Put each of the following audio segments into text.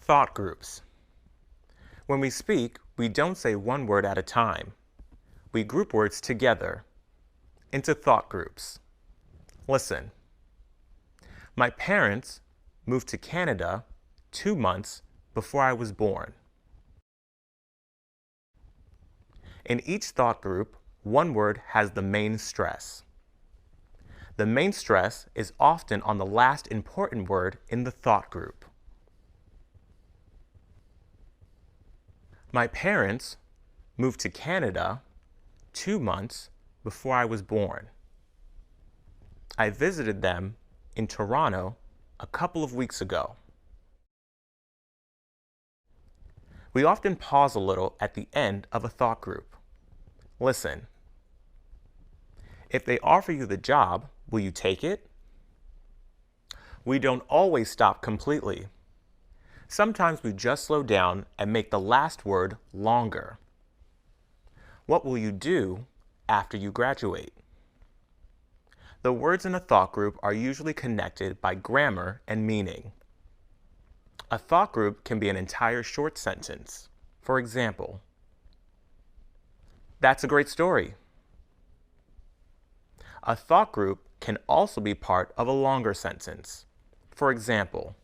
Thought groups. When we speak, we don't say one word at a time. We group words together into thought groups. Listen. My parents moved to Canada 2 months before I was born. In each thought group, one word has the main stress. The main stress is often on the last important word in the thought group. My parents moved to Canada 2 months before I was born. I visited them in Toronto a couple of weeks ago. We often pause a little at the end of a thought group. Listen. If they offer you the job, will you take it? We don't always stop completely. Sometimes we just slow down and make the last word longer. What will you do after you graduate? The words in a thought group are usually connected by grammar and meaning. A thought group can be an entire short sentence. For example, that's a great story. A thought group can also be part of a longer sentence. For example,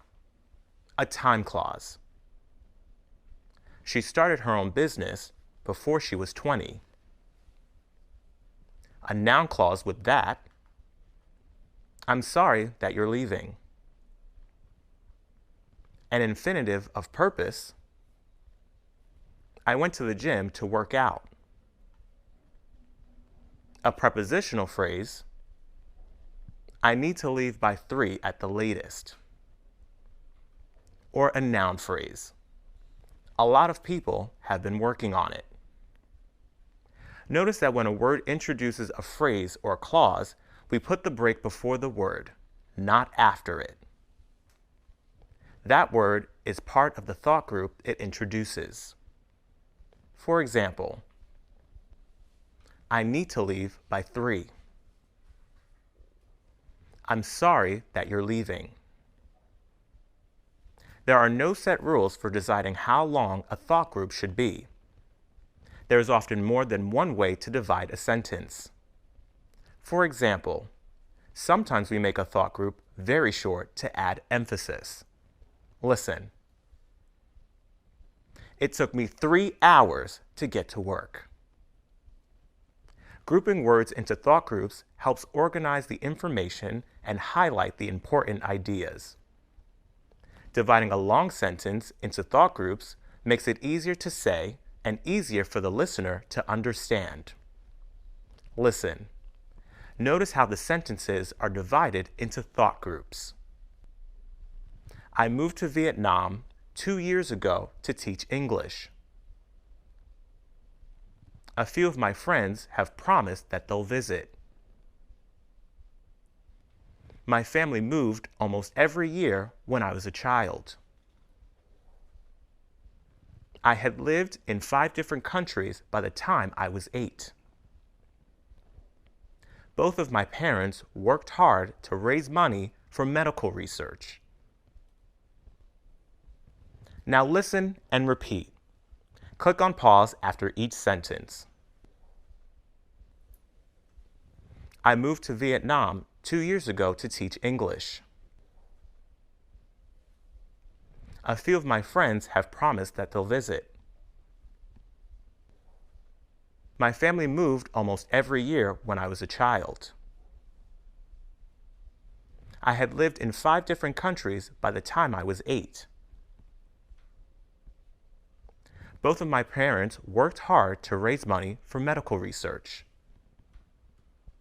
a time clause. She started her own business before she was 20. A noun clause with that. I'm sorry that you're leaving. An infinitive of purpose. I went to the gym to work out. A prepositional phrase. I need to leave by 3 at the latest. Or a noun phrase. A lot of people have been working on it. Notice that when a word introduces a phrase or a clause, we put the break before the word, not after it. That word is part of the thought group it introduces. For example, I need to leave by 3. I'm sorry that you're leaving. There are no set rules for deciding how long a thought group should be. There is often more than one way to divide a sentence. For example, sometimes we make a thought group very short to add emphasis. Listen. It took me 3 hours to get to work. Grouping words into thought groups helps organize the information and highlight the important ideas. Dividing a long sentence into thought groups makes it easier to say and easier for the listener to understand. Listen. Notice how the sentences are divided into thought groups. I moved to Vietnam 2 years ago to teach English. A few of my friends have promised that they'll visit. My family moved almost every year when I was a child. I had lived in 5 different countries by the time I was 8. Both of my parents worked hard to raise money for medical research. Now listen and repeat. Click on pause after each sentence. I moved to Vietnam 2 years ago to teach English. A few of my friends have promised that they'll visit. My family moved almost every year when I was a child. I had lived in 5 different countries by the time I was 8. Both of my parents worked hard to raise money for medical research.